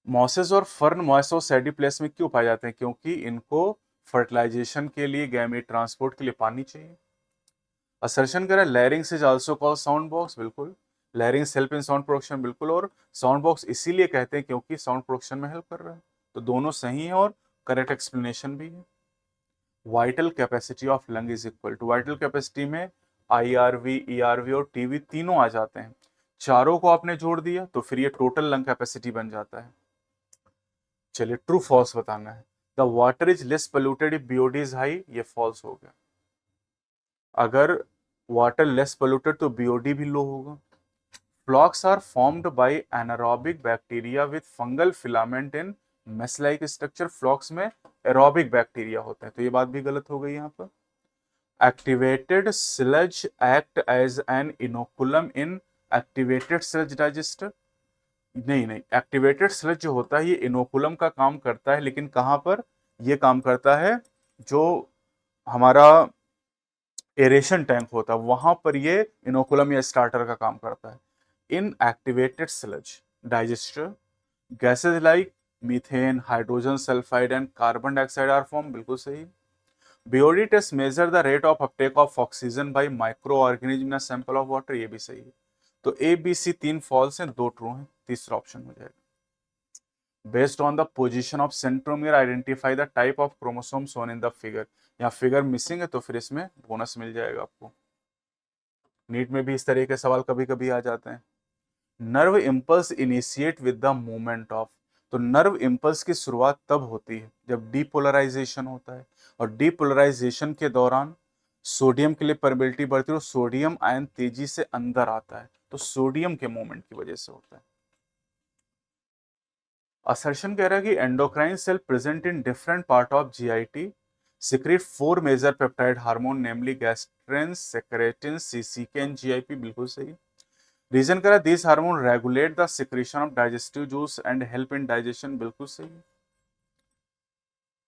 mosses और फर्न मॉइस्ट और सैडी प्लेस में क्यों पाए जाते हैं? क्योंकि इनको फर्टिलाइजेशन के लिए, गैमेट ट्रांसपोर्ट के लिए पानी चाहिए। असर्शन करें larynx is also called sound box, बिल्कुल। Larynx help in sound production, बिल्कुल। और साउंड बॉक्स इसीलिए कहते हैं क्योंकि साउंड प्रोडक्शन में हेल्प कर रहा है। तो दोनों सही है और करेक्ट एक्सप्लेनेशन भी है। Vital capacity of lung is equal to, vital capacity में IRV, ERV और TV तीनों आ जाते हैं। चारों को आपने जोड़ दिया तो फिर ये टोटल लंग कैपेसिटी बन जाता है। चलिए ट्रू फॉल्स बताना है। The water is less polluted if BOD is high, ये फॉल्स हो गया। अगर वाटर लेस पोल्यूटेड तो BOD भी लो होगा। Flocs are formed by anaerobic bacteria with fungal filament in mesh like structure. Flocs में एरोबिक बैक्टीरिया होते हैं, तो ये बात भी गलत हो गई यहाँ पर। Activated sludge act as an inoculum in activated sludge digester. नहीं, एक्टिवेटेड स्लज जो होता है ये इनोकुलम का काम करता है, लेकिन कहां पर ये काम करता है? जो हमारा एरेशन टैंक होता है वहां पर ये इनोकुलम या स्टार्टर का काम करता है। In activated sludge digester gases like methane, hydrogen sulphide and carbon dioxide are form, बिल्कुल सही। BOD test measure the rate of uptake of oxygen by microorganism in a sample of water, ये भी सही है। तो ABC 3 false हैं, 2 true हैं, तीसरा ऑप्शन हो जाएगा। Based on the position of centromere identify the type of chromosome shown in the figure. यहाँ फिगर मिसिंग है तो फिर इसमें बोनस मिल जाएगा आपको। नीट में भी इस तरह के सवाल कभी कभी आ जाते हैं। Nerve impulse initiate with the movement of, तो नर्व इम्पल्स की शुरुआत तब होती है जब डीपोलराइजेशन होता है, और डीपोलराइजेशन के दौरान सोडियम के लिए परमिबिलिटी बढ़ती है और सोडियम आयन तेजी से अंदर आता है, तो सोडियम के मूवमेंट की वजह से होता है। असर्शन कह रहा है कि endocrine cell present in different part of GIT secrete four major peptide hormone namely gastrin, secretin, CCK and GIP. बिल्कुल सही। रीजन करा this hormone regulate the secretion of digestive juice and help in digestion. बिल्कुल सही।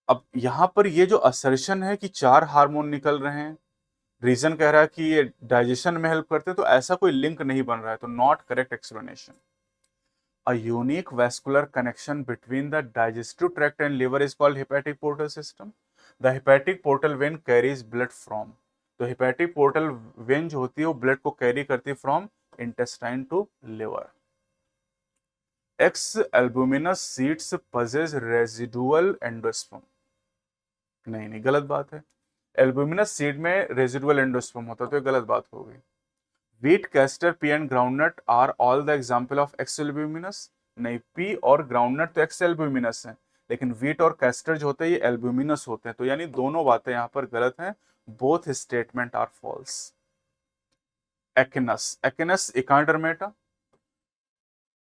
अब यहां पर ये जो असर्शन है कि चार हार्मोन निकल रहे हैं, रीजन कह रहा है कि ये डाइजेशन में हेल्प करते हैं, तो ऐसा कोई लिंक नहीं बन रहा है, तो not correct explanation. A unique vascular connection between the digestive tract and liver is called hepatic portal system. The hepatic portal vein carries blood from, तो hepatic portal vein जो होती है वो blood को carry करती है from intestine to liver. X albuminous seeds possess residual endosperm. नहीं गलत बात है। एल्बुमिनस सीड में रेजिडुअल एंडोस्पर्म होता है, तो ये गलत बात हो गई। Wheat, castor, pea and groundnut are all the example of X-albuminous? नहीं, पी और ग्राउंडनट तो X-albuminous हैं, लेकिन व्हीट और कैस्टर जो होते हैं ये एल्ब्यूमिनस होते हैं, तो यानी दोनों बातें यहां पर गलत हैं। Both statement are false. Echinus, Echinus Echinodermata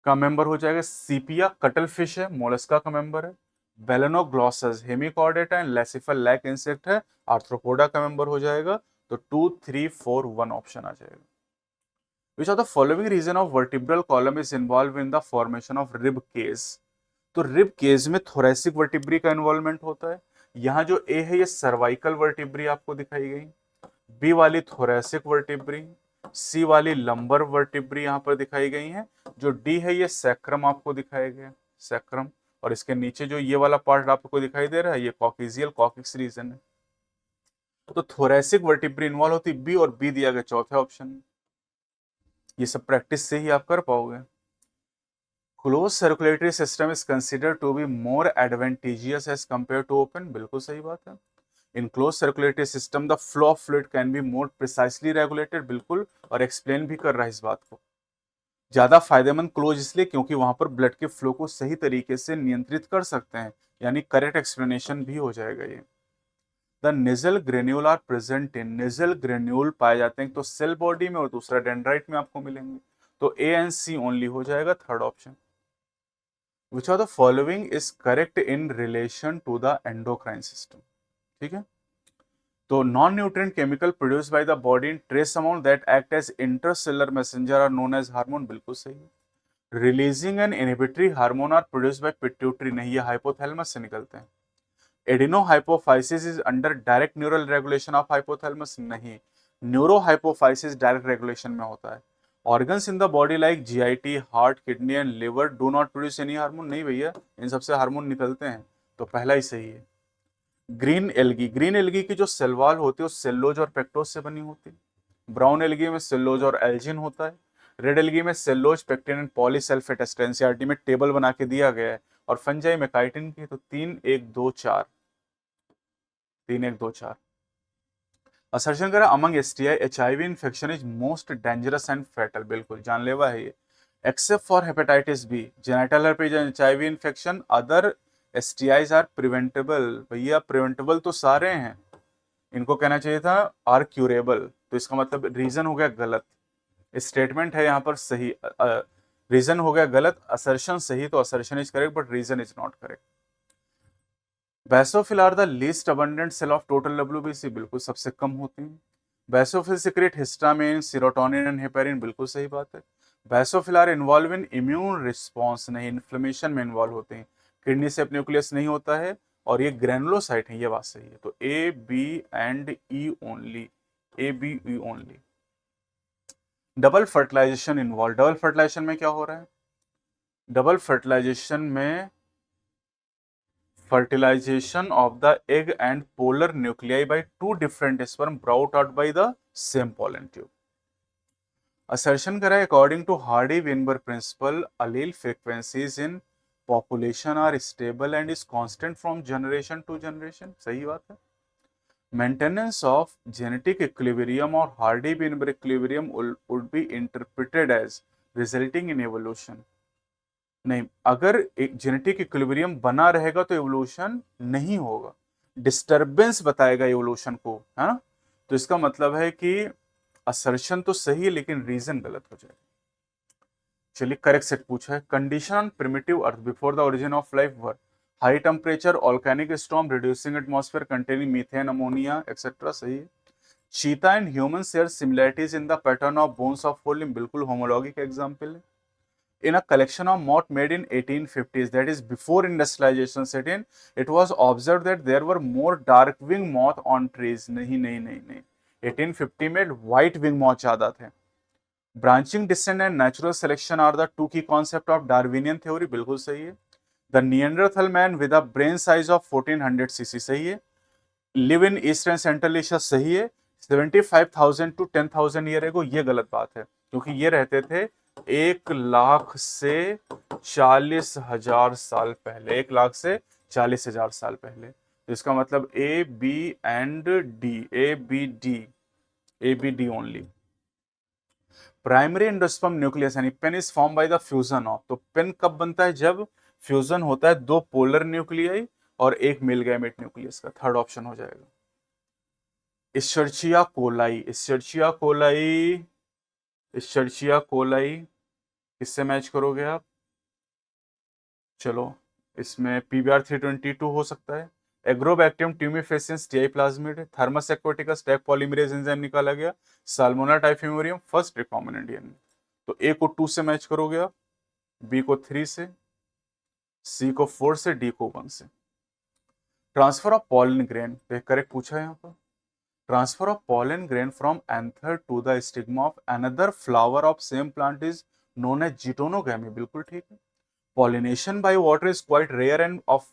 का मेंबर हो जाएगा। सीपिया कटल फिश है, मोलस्का का मेंबर है। Balanoglossus Hemichordata and Laccifer lac insect है, आर्थ्रोपोडा का मेंबर हो जाएगा। तो 2, 3, 4, 1 ऑप्शन आ जाएगा। Which of the following region of vertebral column is involved in the formation of rib cage? तो रिब केज में थोरेसिक वर्टिब्री का इन्वॉल्वमेंट होता है। यहाँ जो ए है ये सर्वाइकल वर्टिब्री आपको दिखाई गई, बी वाली थोरेसिक वर्टिब्री, सी वाली लंबर वर्टिब्री यहाँ पर दिखाई गई है, जो डी है ये सैक्रम आपको दिखाया गया, सैक्रम। और इसके नीचे जो ये वाला पार्ट आपको दिखाई दे रहा है ये कॉकिजियल कॉकिक्स रीजन है। तो थोरेसिक वर्टिब्री इन्वॉल्व होती, बी और बी दिया गया चौथे ऑप्शन में। ये सब प्रैक्टिस से ही आप कर पाओगे। Close circulatory system is considered to be more advantageous as compare to open. बिल्कुल सही बात है। In close circulatory system the flow of fluid can be more precisely regulated. बिल्कुल, और एक्सप्लेन भी कर रहा है इस बात को। ज्यादा फायदेमंद क्लोज इसलिए क्योंकि वहां पर ब्लड के फ्लो को सही तरीके से नियंत्रित कर सकते हैं, यानी करेक्ट एक्सप्लेनेशन भी हो जाएगा ये। The Nissl granule are present in, Nissl granule पाए जाते हैं तो सेल बॉडी में और दूसरा डेंड्राइट में आपको मिलेंगे, तो ए एंड सी ओनली हो जाएगा third option. Which of the following is correct in relation to the endocrine system. ठीक है, तो non nutrient chemical produce by the body in trace amount that act as intercellular messenger are known as hormone. बिल्कुल सही है। Releasing and inhibitory hormone are produce by pituitary. नहीं, ये hypothalamus से निकलते हैं। Adenohypophysis is under direct neural regulation of hypothalamus. नहीं, neurohypophysis direct regulation में होता है। Organs in the body like GIT, heart, kidney and liver do not produce any hormone. नहीं भैया, इन सबसे हार्मोन निकलते हैं, तो पहला ही सही है। ग्रीन एल्गी, ग्रीन एल्गी की जो सेल वॉल होती है वो सेल्लोज और पेक्टोज से बनी होती है। ब्राउन एल्गी में सेल्लोज और एल्जिन होता है। रेड एल्गी में cellulose, pectin and polysulphate ester. NCERT में टेबल बना के दिया गया है। और फंजाई में काइटिन की, तो 3, 1, 2, 4, 3, 1, 2, 4। असर्शन करा among STI HIV infection is most dangerous and fatal. बिल्कुल जानलेवा है ये। Except for hepatitis B, genital herpes and HIV infection, other STIs are preventable. भैया प्रिवेंटेबल तो सारे हैं, इनको कहना चाहिए था आर क्यूरेबल, तो इसका मतलब रीजन हो गया गलत। स्टेटमेंट है यहाँ पर सही, रीजन हो गया गलत, असर्शन सही, तो assertion is correct but reason is not correct. Basophil are the least abundant cell of total WBC. बिल्कुल सबसे कम होती हैं। Basophil secrete histamine, serotonin and heparin. बिल्कुल सही बात है। Basophil are involve in immune response. नहीं, इन्फ्लेमेशन में इन्वॉल्व होते हैं। किडनी से न्यूक्लियस नहीं होता है, और ये ग्रेनुलोसाइट है, ये बात सही है। तो A, B and E only, A, B, E only. Double fertilisation involve, double fertilisation में क्या हो रहा है? डबल फर्टिलाइजेशन में fertilization of the egg and polar nuclei by two different sperm brought out by the same pollen tube. Assertion करा according to Hardy-Weinberg principle, allele frequencies in population are stable and is constant from generation to generation. सही बात है। Maintenance of genetic equilibrium or Hardy-Weinberg equilibrium would be interpreted as resulting in evolution. नहीं, अगर एक genetic equilibrium बना रहेगा तो evolution नहीं होगा, डिस्टरबेंस बताएगा एवोल्यूशन को, है ना। तो इसका मतलब है कि असर्शन तो सही है लेकिन रीजन गलत हो जाएगा। चलिए करेक्ट सेट पूछा है। Condition on primitive earth before the origin of life were high temperature, volcanic storm, reducing atmosphere containing methane, ammonia etcetera. सही है। Cheetah and human share similarities in the pattern of bones of forelimb, बिल्कुल homology का example है। In a collection of moth made in 1850s, that is before industrialization set in, it was observed that there were more dark wing moth on trees. नहीं नहीं नहीं नहीं, 1850 में white wing moth ज्यादा थे। Branching descent and natural selection are the two key concept of Darwinian theory, बिल्कुल सही है। The Neanderthal man with a brain size of 1400 cc, सही है। Live in east and central Asia, सही है। 75,000 to 10,000 year ago, ये गलत बात है क्योंकि ये रहते थे 1 लाख से 40,000 साल पहले, 1 लाख से 40,000 साल पहले। तो इसका मतलब A B and D, A B D only. Primary endosperm nucleus यानी PEN is form by the fusion of, तो पेन कब बनता है? जब फ्यूजन होता है दो पोलर न्यूक्लियाई और एक मिल गैमेट न्यूक्लियस का। थर्ड ऑप्शन हो जाएगा। इश्चर्चिया कोलाई, इश्चर्चिया कोलाई, इश्चर्चिया कोलाई किससे मैच करोगे आप? चलो इसमें पीबीआर 322 हो सकता है। Agrobacterium tumefaciens TI plasmid, thermos aquaticus tag polymerase enzyme निकाला गया, साल्मोना टाइफिमोरियम फर्स्ट रिकॉम्बिनेंट डीएनए। तो ए को 2 से मैच करोगे आप, बी को 3 से, सी को 4 से, डी को 1 से। Transfer of pollen grain, correct पूछा है यहाँ पर। Transfer of pollen grain from anther to the stigma of another flower of same plant is known as geitonogamy, बिल्कुल ठीक है। Pollination by water is quite rare and of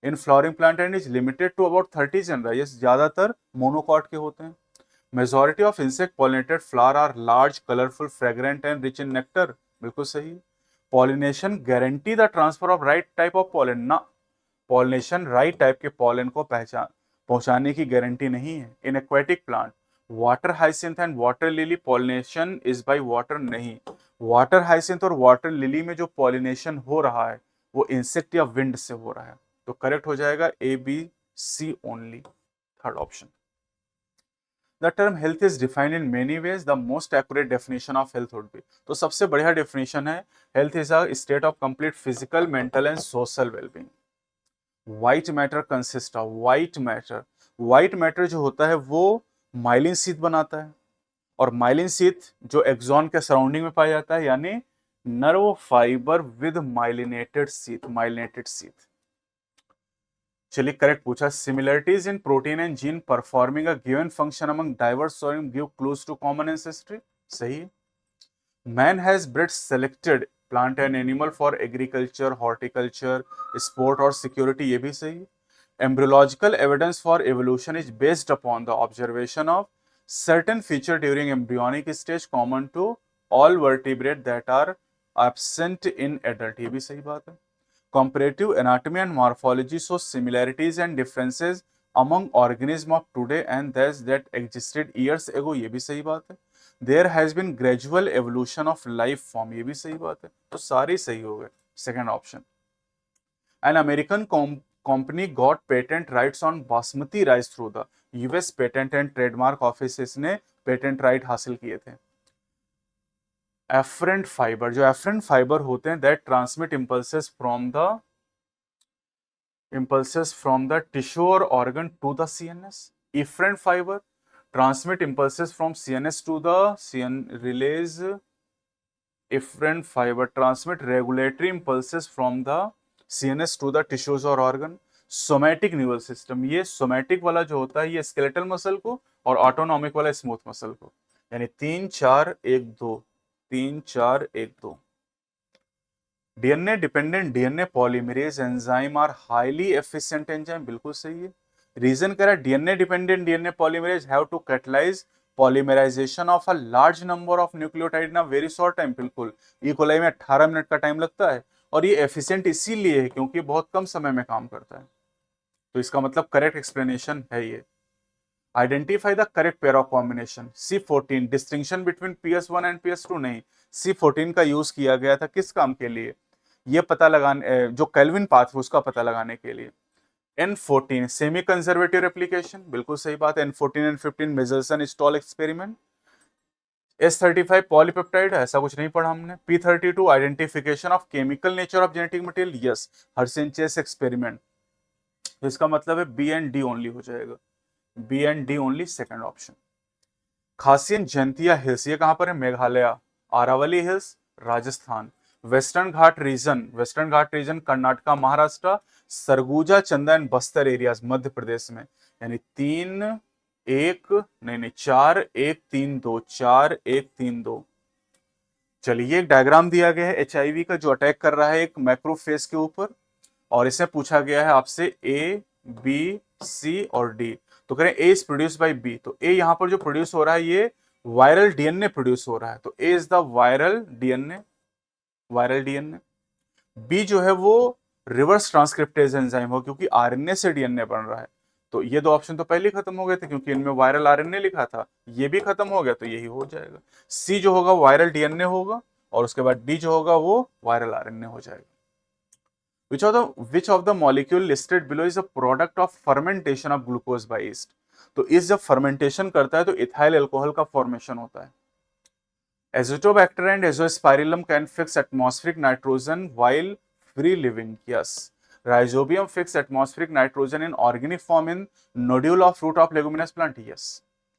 in flowering plant and is limited to about 30 genera. ये ज्यादातर monocot के होते हैं। Majority of insect pollinated flower are large, colorful, fragrant and rich in nectar. बिल्कुल सही। Pollination guarantee the transfer of right type of pollen, ना। Pollination right type के pollen को पहुंचाने की गारंटी नहीं है। In aquatic plant, water hyacinth and water lily pollination is by water, नहीं। वाटर हाइसिंथ और वाटर लिली में जो पॉलिनेशन हो रहा है वो इंसेक्ट या विंड से हो रहा है। तो करेक्ट हो जाएगा A B C only, third option. The term health is defined in many ways, the most accurate definition of health would be, तो सबसे बढ़िया डेफिनेशन है health is a state of complete physical, mental and social wellbeing. White matter consist of, white matter जो होता है वो myelin sheath बनाता है, और माइलिन शीथ जो एक्सॉन के सराउंडिंग में पाया जाता है, यानी nerve fibre with myelinated sheath. चलिए करेक्ट पूछा। Similarities in protein and gene performing a given function among diverse soil give clues to common ancestry, सही। Man has bred selected plant and animal for agriculture, horticulture, sport और security, ये भी सही। Embryological evidence for evolution is based upon the observation of certain feature during embryonic stage common to all vertebrate that are absent in adult, ये भी सही बात है। Comparative anatomy and morphology show similarities and differences among organisms of today and those that existed years ago, ये भी सही बात है। There has been gradual evolution of life form, ये भी सही बात है। तो सारे सही हो गए, second option. An American company got patent rights on basmati rice through the US Patent and Trademark Office ने पेटेंट राइट हासिल किए थे। एफरेंट फाइबर, जो एफरेंट फाइबर होते हैं that transmit impulses from the tissue or organ to the CNS. Efferent fiber transmit impulses from CNS to the relays. Efferent fiber transmit regulatory impulses from the CNS to the tissues और organ. Somatic neural system, ये somatic वाला जो होता है ये skeletal muscle को, और autonomic वाला स्मूथ मसल को, यानी 3-4-1-2, 3-4-1-2। DNA dependent DNA polymerase enzyme are highly efficient enzyme, बिल्कुल सही है। रीजन कह रहा है DNA dependent DNA polymerase have to catalyse polymerisation of a large number of nucleotide in a very short time, बिल्कुल। E coli में 18 minute का time लगता है, और ये एफिशिएंट इसीलिए है क्योंकि बहुत कम समय में काम करता है। तो इसका मतलब करेक्ट एक्सप्लेनेशन है ये। Identify the correct pair of combination. C14 distinction between PS1 and PS2, नहीं। C14 का यूज किया गया था किस काम के लिए? ये पता लगाने, जो केल्विन पाथ है उसका पता लगाने के लिए। N14 सेमी कंजर्वेटिव रेप्लिकेशन, बिल्कुल सही बात है। N14 N15 मेजल्सन stall experiment. S35 polypeptide, ऐसा कुछ नहीं पढ़ा हमने। P32 identification of chemical nature of genetic material, yes, Hershey and Chase experiment. तो इसका मतलब है बी एंड डी ओनली हो जाएगा, B and D only, second option. Khasi and Jaintia hills, ये कहां पर है? Meghalaya. Aravali hills Rajasthan. Western Ghat region, western Ghat region Karnataka Maharashtra. Surguja Chandan Bastar areas Madhya Pradesh में। यानी 3-1 नहीं नहीं 4-1-3-2, 4-1-3-2। चलिए एक डायग्राम दिया गया है एचआईवी का जो अटैक कर रहा है एक मैक्रोफेज के ऊपर, और इसे पूछा गया है आपसे ए, बी, सी और डी। तो करें ए इज प्रोड्यूस बाय बी, तो ए यहां पर जो प्रोड्यूस हो रहा है ये वायरल डीएनए प्रोड्यूस हो रहा है, तो A is the viral DNA, viral DNA. B जो है वो रिवर्स ट्रांसक्रिप्टेज एंजाइम हो, क्योंकि आरएनए से डीएनए बन रहा है। तो ये दो ऑप्शन तो पहले ही खत्म हो गए थे, क्योंकि इनमें वायरल आरएनए लिखा था, ये भी खत्म हो गया, तो यही हो जाएगा। सी जो होगा वायरल डीएनए होगा, और उसके बाद डी जो होगा वो वायरल आरएनए हो जाएगा। Which of the molecule listed below is a product of fermentation of glucose by yeast? तो इस जब फर्मेंटेशन करता है तो इथाइल अल्कोहल का फॉर्मेशन होता है। Azotobacter and Azospirillum can fix atmospheric nitrogen while free living. Yes. Rhizobium fix atmospheric nitrogen in organic form in nodule of fruit of leguminous plant. Yes.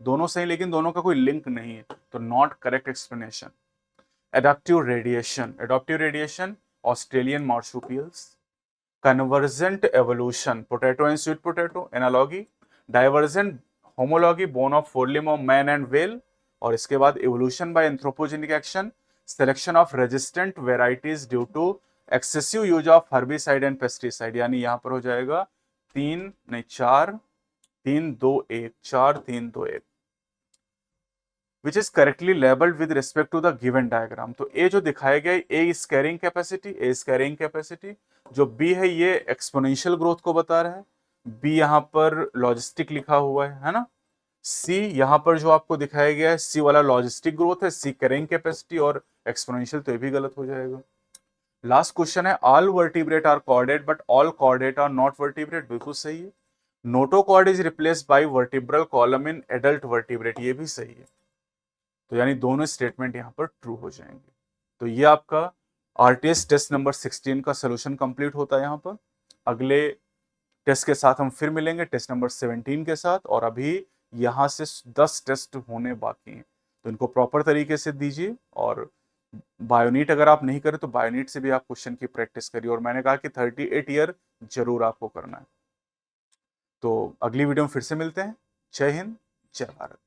दोनों सही, लेकिन दोनों का कोई लिंक नहीं है, तो not correct explanation. Adaptive radiation, adaptive radiation Australian marsupials. Convergent evolution potato and sweet potato analogy. Divergent homology bone of forelimb of man and whale. और इसके बाद evolution by anthropogenic action, selection of resistant varieties due to excessive use of herbicide and pesticide. यानी यहां पर हो जाएगा 4-3-2-1, 4-3-2-1, which is correctly labelled with respect to the given diagram. तो A जो दिखाया गया ए is carrying capacity, A is carrying capacity. जो बी है ये एक्सपोनेंशियल ग्रोथ को बता रहा है, बी यहां पर लॉजिस्टिक लिखा हुआ है ना। सी यहां पर जो आपको दिखाया गया है सी वाला लॉजिस्टिक ग्रोथ है, सी कैरिंग कैपेसिटी और एक्सपोनेंशियल, तो ये भी गलत हो जाएगा। लास्ट क्वेश्चन है all vertebrate are chordate but all chordate are not vertebrate, बिल्कुल सही है। Notochord is replaced by vertebral column in adult vertebrate, ये भी सही है। तो यानी दोनों स्टेटमेंट यहां पर ट्रू हो जाएंगे। तो ये आपका आरटीएस टेस्ट नंबर 16 का सोल्यूशन कंप्लीट होता है यहां पर। अगले टेस्ट के साथ हम फिर मिलेंगे टेस्ट नंबर 17 के साथ, और अभी यहां से 10 टेस्ट होने बाकी हैं, तो इनको प्रॉपर तरीके से दीजिए। और बायोनीट अगर आप नहीं करें तो बायोनीट से भी आप क्वेश्चन की प्रैक्टिस करिए, और मैंने कहा कि 38 ईयर जरूर आपको करना है। तो अगली वीडियो में फिर से मिलते हैं। जय हिंद, जय भारत।